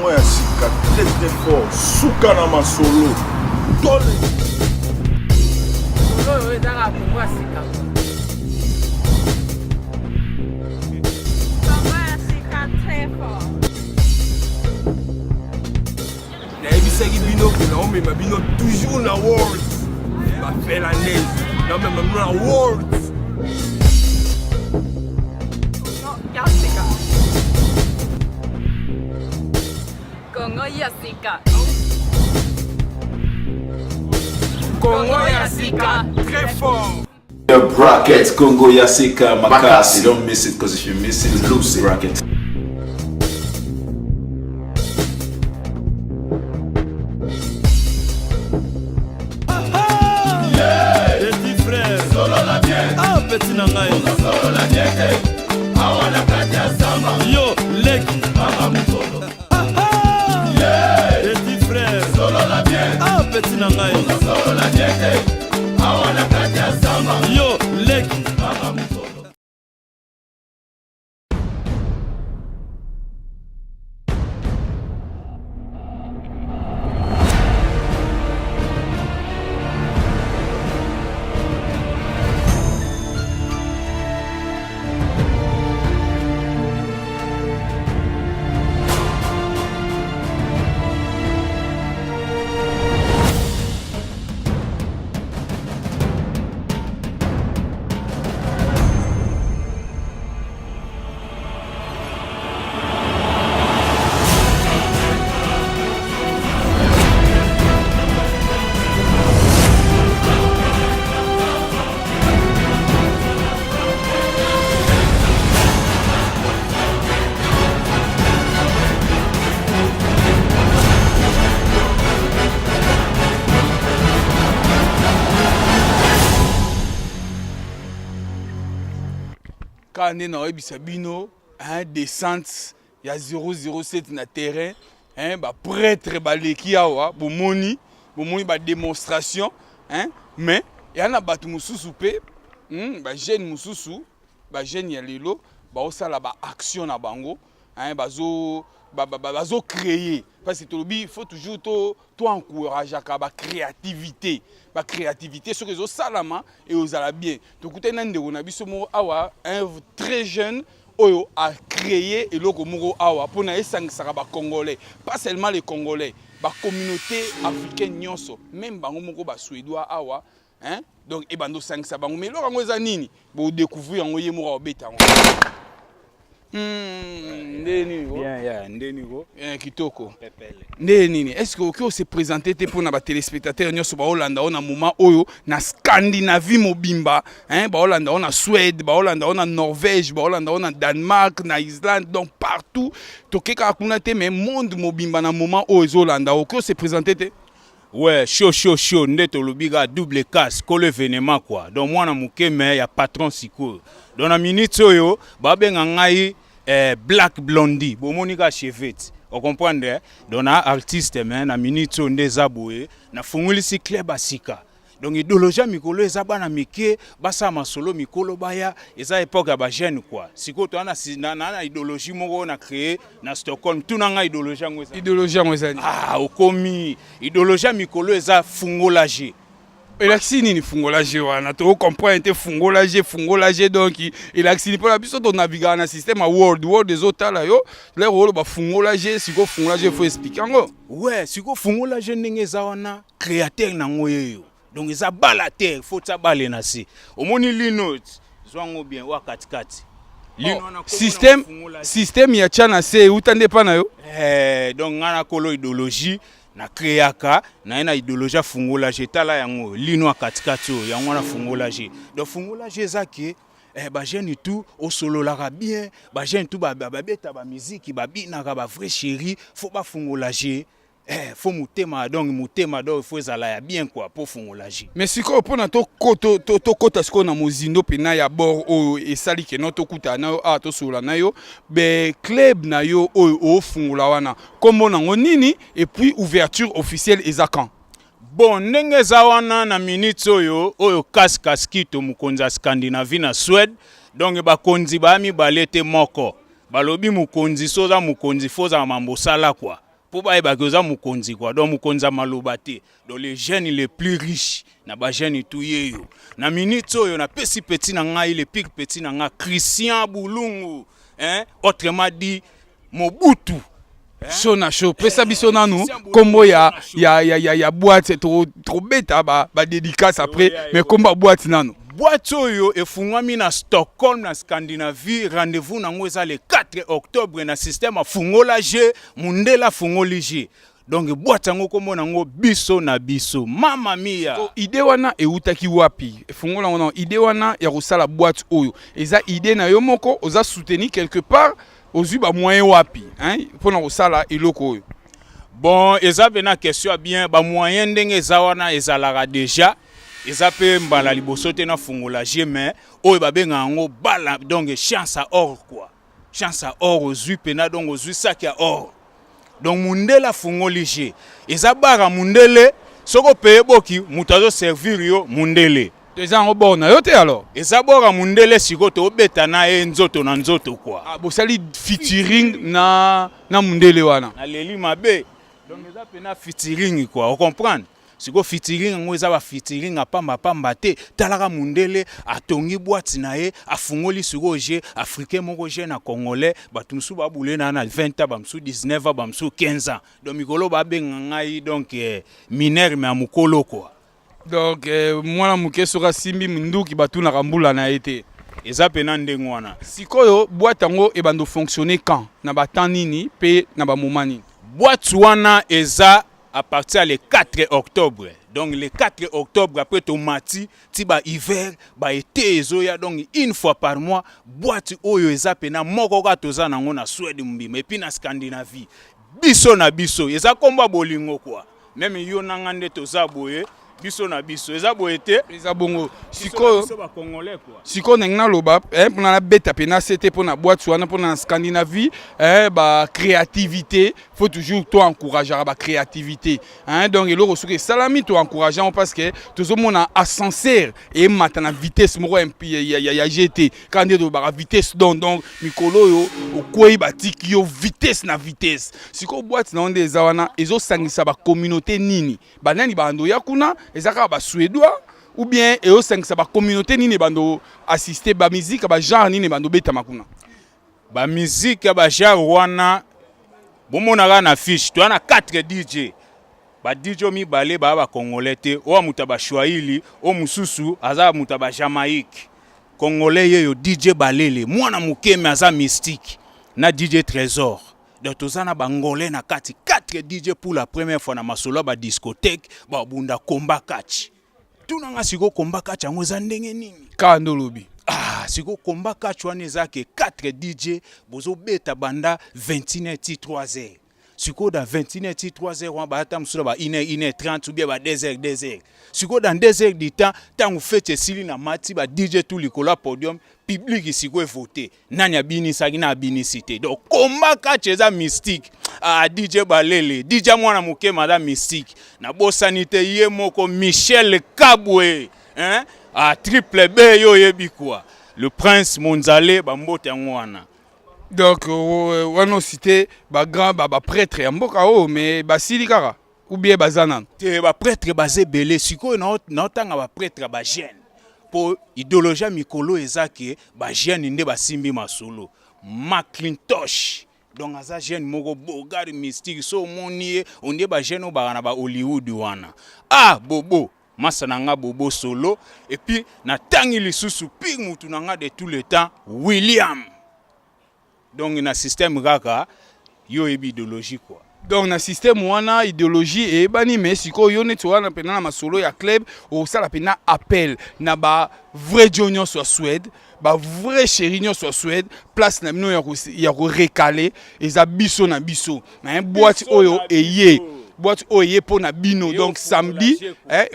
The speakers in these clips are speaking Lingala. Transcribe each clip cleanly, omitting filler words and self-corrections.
Congo ya sika très très fort. Suka na masolo. Tole. Solo ezaka Congo ya sika. Congo ya sika très fort. Nayebisaki bino ke naomema bino toujours na world bafinlandaise naomema bino na world. Congo ya sika. Congo ya sika très fort. The bracket Congo Yasika Makasi. Don't miss it, because if you miss it, lose the bracket. Petit frère, solo la bien. Ah, petit nangai. Solo la bien. Awana katia samba. Yo, leki. Mama musolo. Petit frère, solo la bien. Ah, petit nangai. Solo la bien. Awana katia samba. Yo, leki. Mama musolo. Quand on est dans Sabino, descente, il y a 007 na terrain, prêtre baleki awa, bomoni ba démonstration, mais il y a batu mususu pe, ba jeune mususu, ba jeune ya lelo, ba osala ba action na bango, bazo créer parce que il faut toujours encourager la créativité ce que zo salama et aux ala bien donc écoutez nande on a biso mo awa un très jeune oyo a créé et loko moko awa pour na esangisa ba congolais pas seulement les congolais ba communauté africaine nyonso même bango moko ba suédois awa donc e bando sangisa bango mais loko ngo eza nini bo découvrir ngo ye moko obeta ngo kitoko nini est-ce que on se présenter pour na ba téléspectateurs nyoso ba Hollanda on a moment oyo na Scandinavie mobimba ba Hollanda on a Suède ba Hollanda on a Norvège ba Hollanda on a Danemark na Islande donc partout to keka kuna te mais monde mobimba na moment oyo Hollanda on se présenter te. Ouais, chaud, ndeto lobiga double casse, colle événement quoi. Donc moi na mukeme ya patron siko. Dans la minute oyo, ba benga ngai Black Blondie, bomonika chevette. Vous comprenez? Donc na artiste mais na minute on désaboué, na fungulisi club asika. Donc idéologie mikolo ezaba na mike, basa masolo mikolo baya, eza époque ba jeune quoi. Siko to na idéologie moko na créé na Stockholm, tout na nga idéologie ngweza. Idéologie ngweza. Ah, okomi idéologie mikolo eza fungolaje. Elaxi ni fungolaje wana to comprendre fungolaje donc elaxi pour la biso to naviga na système world des otala yo les rôle ba fungolaje siko fungolaje faut expliquer ngo. Ouais, siko fungolaje ndenge za wana créateur na ngoyeyo. Donc eza balater faut ta bale na si. Omoni linote zwango bien wa katikati. Système ya chana se utande pa na yo. Donc ngana kolo idéologie na créaka na ina idéologie fungolaje tala yango lino katikati yango na fungolaje. Donc fungolaje zaki ba jeune tout au solo la bien, ba jeune tout ba beta ba musique ba bina ba vrai chéri, faut ba fungolaje. Faut mutema donc faut ezala ya bien quoi pour fungolaje. Mais siko pona to kota siko na mozindo pena ya bord o esali ke no to kuta na yo to sola na yo be club na yo o fungula wana kombo nango nini et puis ouverture officielle ezakan. Bon ndenge za wana na minute oyo kaskito mukonza Scandinavie na Suède donc ba konzi ba mi balete moko balobi mukonzi soza mukonzi foza mambo sala quoi. pour ba eba koza mukonzi quoi donc mukonza maloba te donc les jeunes les plus riches na ba jeunes tout yeyo na minute oyo na pesi petit na ngai le pic petit na nga Christian Bulungu hein autrement dit Mobutu chaud na chaud pesa biso nanu kombo ya boîte trop beta ba dédicace après mais komba boîte nanu boîte oyo efungwami na Stockholm na Scandinavie rendez-vous nango eza le 4 octobre na système afungola je mundela fungoli je donc boîte yango kombo nango biso na biso mama mia idée wana eutaki wapi fungola wana idée wana ya kosala boîte oyo eza idée na yo moko oza soutenir quelque part ozwi ba moyen wapi hein pona kosala eloko oyo bon eza bena question bien ba moyen ndenge eza wana ezalaka déjà eza pe mbala liboso te na fungola je mais oyo babenga yango bala donc chance à or quoi chance à or ozwi pena donc ozwi sac à or donc mundela fungoli je eza bara mundele soko peye boki mutazo servir yo mundele eza yango bona yo te alors eza bora mundele siko to beta na ye nzoto na nzoto quoi bosali featuring na mundele wana na leli mabe donc eza pena featuring quoi on comprendre siko featuring ngo eza ba featuring apamba te talaka mundele atongi boîte na ye afungoli siko je africain moko je na congolais batumsu ba boule na 20 ans bamsu 19 ans bamsu 15 ans donc mikolo ba benga ngai donc mineur mais amukolo quoi donc mwana muke soka simbi munduki batuna kambula na été eza pena ndenge wana sikoyo boîte yango ebando fonctionner quand na ba nini pe na ba moment nini boîte wana eza à partir le 4 octobre donc le 4 octobre après tomati ti ba hiver ba été ezoya donc une fois par mois boîte oyo eza pena moko ka toza nango na Suède mbima et puis na Scandinavie biso na biso eza komba bolingo quoi même yo nanga nde toza boye biso na biso eza boete eza bongo sikoyo ba congolais quoi sikoyo nengna loba pona na beta pena c'était pona boîte wana pona na Scandinavie ba créativité faut toujours toi encourager ba créativité hein donc eloko soki salami to encourageant parce que tozo mona ascenseur et mata na vitesse moko ya GT quand de ba vitesse donc mikolo yo okwei batiki yo vitesse na vitesse sikoyo boîte na onde eza wana ezo sangisa ba communauté nini banani bando ya kuna ezaka ba suédois ou bien eo sangisa ba communauté nini bando assister ba musique ba genre nini bando beta makuna ba musique ba genre wana bomona na fiche to na 4 DJ ba DJ mibale ba congolais te o muta ba Swahili o mususu aza muta ba Jamaïque congolais yeyo DJ Balele mwana mukeme aza mystique na DJ Trésor donc tozana bangolais na kati 4 DJ pour la première fois na masolo ba discothèque ba bunda komba catch tunanga siko komba catch yango za ndenge nini kando lobi siko komba catch wana ezake 4 DJ bozo beta banda 21h 3h siko dans 21h 3h on ba ta musula ba 1h30 ou bien ba 2h siko dans 2h du temps tangu fete sili na mati ba DJ tout likola podium public siko voter nani abini saki na abini cité donc komba catch eza mystique DJ Balele DJ mwana muke madame mystique na bosanité ye moko Michel Kabwe hein triple B yo yebi quoi le prince Monzale bambote yango wana donc wana cité ba grand ba prêtre ya mboka mais basili kaka ou bien bazana te ba prêtre bazé belé siko na otanga ba prêtre ba jeune pour idéologie mikolo ezake ba jeune nde basimbi masolo Macintosh donc aza jeune moko bogari mystique so monie onde ba jeune ba na ba Hollywood wana bobo masa nanga bobo solo et puis na tangi lisusu ping mutu nanga de tout le temps William donc na système kaka yo ebi idéologie quoi donc na système wana idéologie et bani mais siko yo neto wana pena na masolo ya club o sala pena appel na ba vrai junior sur Suède ba vrai chéri sur Suède place na mino ya ko recaler eza biso na biso na boîte oyo eye boîte oye pour na bino donc samedi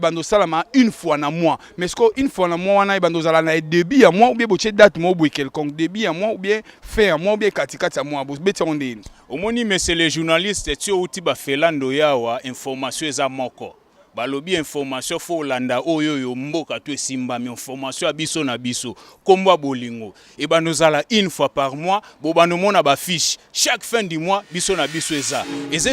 bando salama une fois na mois mais ce une fois na mois wana bando zala na début à mois ou bien boche date mo boy quelconque début à mois ou bien fin à mois ou bien katikati à mois bo beti onde omoni mais c'est les journalistes tu outi ba felando yawa information eza moko balobi information fo landa oyo yo mboka to simba mi information abiso na biso komba bolingo et ba nous ala une fois par mois bo ba nous mona ba fiche chaque fin du mois biso na biso eza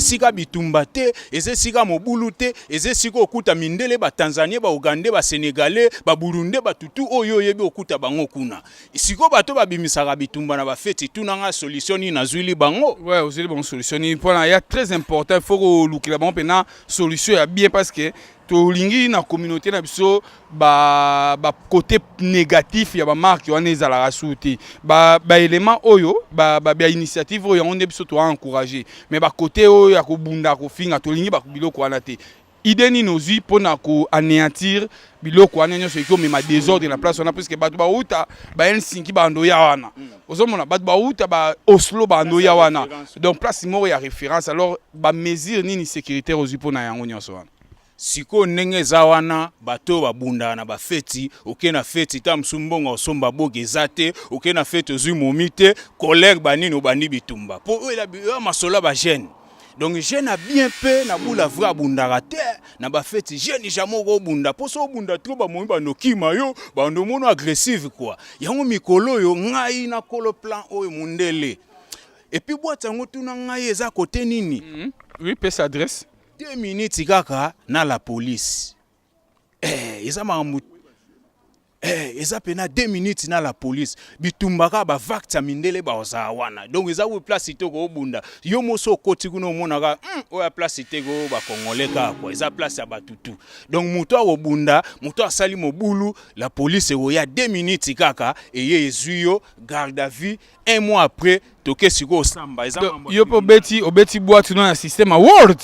sika bitumba te sika mobulu te sika okuta mindele ba Tanzania ba Uganda ba Sénégalais ba Burundi ba tutu oyo yebi okuta bango kuna siko bato ba bimisaka bitumba na ba feti tunanga solution ni na zwili bango ouais aussi bon solution ni pour il y a très important il faut que lukila bango pena solution ya bien parce que tolingi na communauté na biso ba côté négatif ya ba marque wana ezala rasuti ba élément oyo ba initiative oyo on biso to encourager mais ba côté oyo ya ko bunda ko finga tolingi ba biloko wana te idée ni nozui pona ko anéantir biloko wana nyonso eko mema désordre na place wana parce que bato ba uta ba Helsinki ba ndo ya wana ozomona bato ba uta ba Oslo ba ndo ya wana donc place moko ya référence alors ba mesure ni sécuritaire ozui pona yango nyonso wana siko ndenge za wana bato babunda na bafeti okena feti ta msumbongo osomba boge zate okena feti ozui momite collègue banini obandi bitumba po oyo la masola ba jeune donc jeune a bien peu na bula vra bunda te na bafeti jeune jamais go bunda po so bunda trop ba moyi ba nokima yo ba ndo mono agressive quoi yango mikolo yo ngai na kolo plan oyo mundele et puis boîte yango tuna ngai eza côté nini oui peut s'adresse 2 minutes kaka na la police eza mamu eza pena 2 minutes na la police bitumbaka ba vakta mindele ba ozawana donc eza wo place itoko obunda yo moso koti kuno monaka oya place iteko ba congolais ka quoi eza place ya batutu donc muto obunda muto asali mobulu la police oya 2 minutes kaka eye ezuyo garde à vue 1 mois après toke siko samba eza yo po obeti boîte no na système world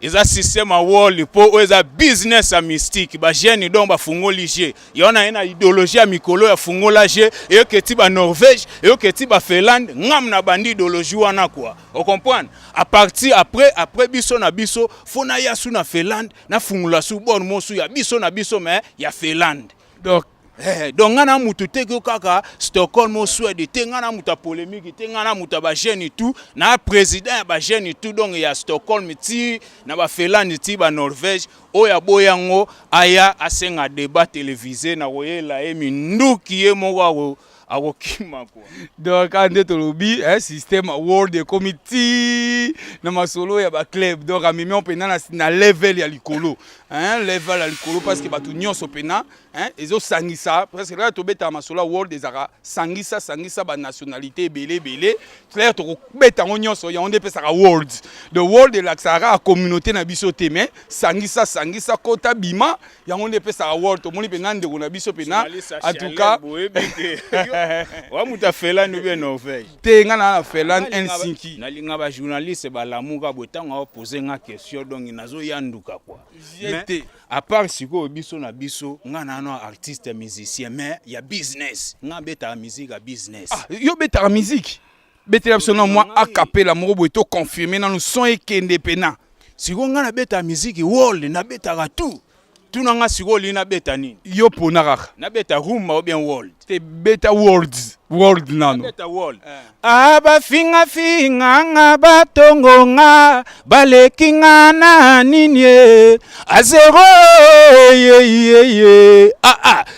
eza système a wall po eza business a mystique ba jeune donc ba fungoli je yona ena idéologie a mikolo ya fungola je et que ti ba Norvège et que ti ba Finlande ngam na bandi idéologie wana quoi on comprend à partir après biso na biso fona ya su na Finlande na fungula su bon mosu ya biso na biso mais ya Finlande donc ngana mutu teke kaka Stockholm au Suède te ngana muta polémique te ngana muta ba jeune tout na président ba jeune tout donc ya Stockholm ti na ba Finlande ti ba Norvège oya boyango aya asenga débat télévisé na royela emi nduki ye moko akokima quoi donc ande tolobi un système world committee na masolo ya ba club donc amemi on pena na level ya likolo level ya likolo parce que batu nyonso pena ezo sangisa parce que là to beta masolo world ezaka sangisa ba nationalité belé clair to beta nyonso ya onde pesa ka world the world de la sara communauté na biso te mais sangisa kota bima ya onde pesa ka world to moni pena ndeko na biso pena en tout cas wa muta Finlande bien Norvège te ngana na Finlande Helsinki na linga ba journaliste ba lamuka botanga poser nga question donc nazo yanduka quoi mais à part siko biso na biso ngana no artiste musicien mais ya business nga beta musique a business yo beta musique beta absolument moi a capella mo boito confirmer na nous son ekende pena siko ngana beta musique world na beta ka tout tunanga siko lina beta nini yo ponaka na beta rumba ou bien world te beta world nano beta world aba finga nga batongo nga balekinga na nini a zero ye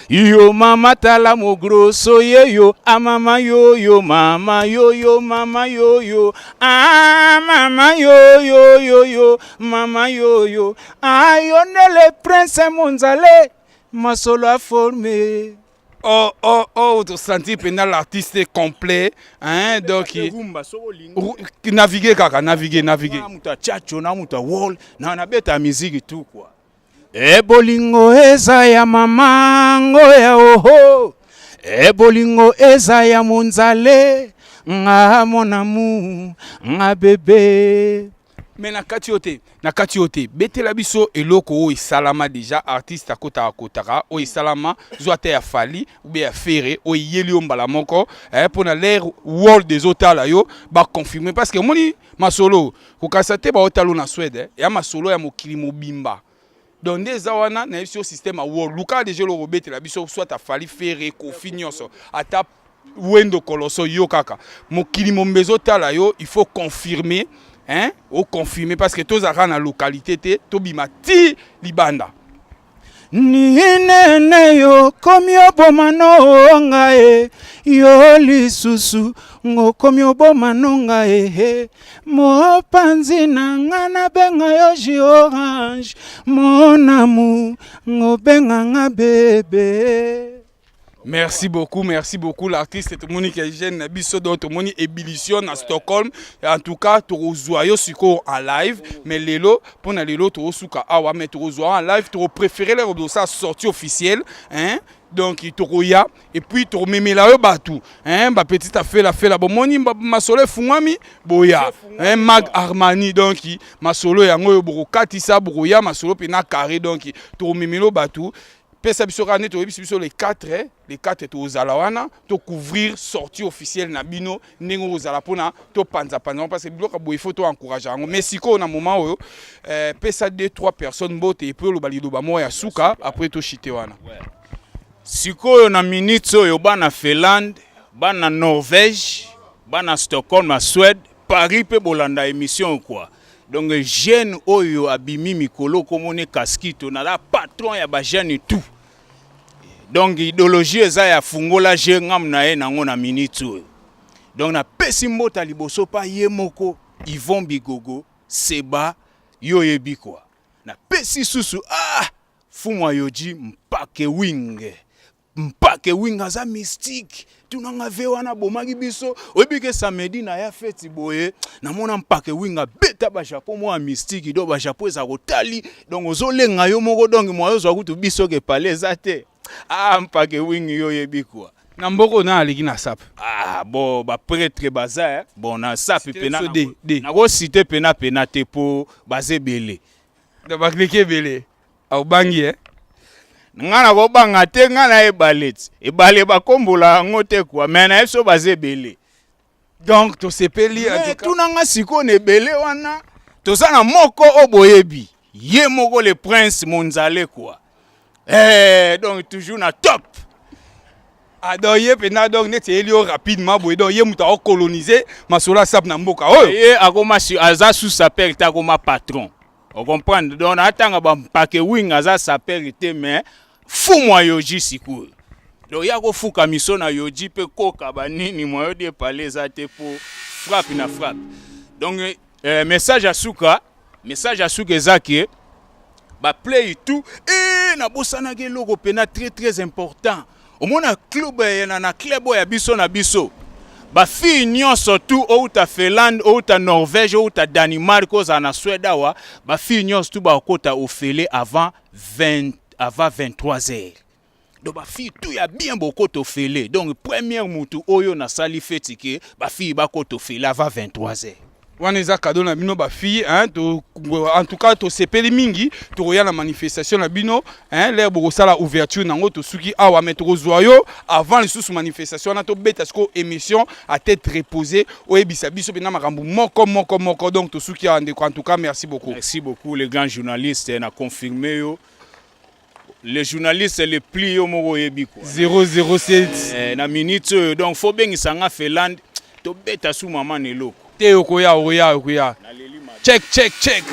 yo mama tala mo grosso yo mama yo mama yo mama yo mama yo mama yo ayonele prince monzale masolo a formé tu sentis pendant l'artiste complet donc naviguer muta chacho na muta wall na beta musique tout quoi bolingo eza ya mamango ya oho bolingo eza ya monzale nga mon amour nga bébé mais na kati yote betela biso eloko o isalama déjà artiste akotaka o isalama zoate ya fali ou bien ya ferré o yeli o mbala moko pour na l'air world des otala yo ba confirmer parce que moni masolo ko kasate ba otalo na Suède ya masolo ya mokili mobimba donc des awana na biso système a world luka déjà lo betela biso soit a fali ferré kofi nyonso ata wendo koloso yo kaka mokili mombezo tala yo il faut confirmer hein au confirmer parce que tozaka na localité te tobima ti libanda. Ninene yo komi oboma no ngae yo lisusu ngo komi oboma no ngae mo panzi na ngana benga yo ji orange mon amour ngo benga nga bébé. Merci beaucoup l'artiste tout monde qui est jeune biso donc tout monde ébullition à Stockholm en tout cas to zoyo siko en live mais lelo pour na lelo to suka awa mais to zoyo en live to préférer les de ça sortie officielle hein donc il toya et puis to memela yo batu hein ba petite affaire la bomoni masolo fungami boya hein Mag Armani donc masolo yango yo boko katisa boya masolo pena carré donc to memelo batu. Pesa biso ka neto biso les 4 to zalawana to couvrir sortie officielle na bino nengo zala pona to panza parce que bloka bo il faut to encourager ngo mais siko na moment oyo pesa 2-3 personnes bote et puis lo balido ba mo ya suka après to chité wana siko na minute oyo bana Finlande bana Norvège bana Stockholm na Suède Paris pe bolanda émission quoi. Donc jeune oyo abimi mikolo komone kaskito na la patron ya ba jeune tout. Donc idéologie eza ya fungola je ngam na ye nango na minute oyo. Donc na pesi mbota liboso pa ye moko Yvon Bigogo Seba yo yebi kwa. Na pesi susu fumwa yoji mpake wing za mystique. Tunanga vewana bomagi biso obike samedi na ya feti boye na mona mpake winga beta ba Japon mo mystique do ba Japon za kotali donc ozolenga yo moko donc moyo zo kutu biso ke paleza te mpake wingi yo yebikwa na mboko na aliki na sap bon ba prêtre baza bon na sap pena na go cité pena te po bazebele de ba klike bele au bangi ngana go banga te ngana ebale bakombola ngote kwa mena eso bazebele donc to sepeli en tout cas tunanga siko ne bele wana to sana moko oboyebi ye moko le prince monzale quoi donc toujours na top donc ye pena donc net elio rapidement boye donc ye muta coloniser masola sap na mboka oyo ye akoma aza sous s'appelle ta comme patron. On comprend donc atanga ba mpake wing aza s'appelle te mais fou moi yoji siku. Donc ya ko fuka miso na yoji pe koka ba nini moyo de parler za te pour frappe na frappe. Donc message à Suka ezaki ba play tout et na bosana ke logo pena très important. Au mona club na club ya biso na biso. Ba fi nyonso tout ou ta Finlande ou ta Norvège ou ta Danemark ou na Suède wa ba fi nyonso tout ba kota ofele avant 23h. Donc ba fi tout ya bien beaucoup ofele. Donc première mutu oyo na sali fetike ba fi ba kota ofele avant 23h. Waneza cadeau na bino ba fille hein to en tout cas to sepeli mingi to roya na manifestation na bino hein l'air boko sala ouverture nango to suki awa metro zoyo avant les sous manifestation na to beta sko émission à tête reposée o ebisa biso bina makambu moko donc to suki ande en tout cas merci beaucoup les grands journalistes na confirmé yo les journalistes les pli yo moko yebi quoi 007 na minute donc faut bengi sanga Finlande to beta sous maman neloko Okoya. Check.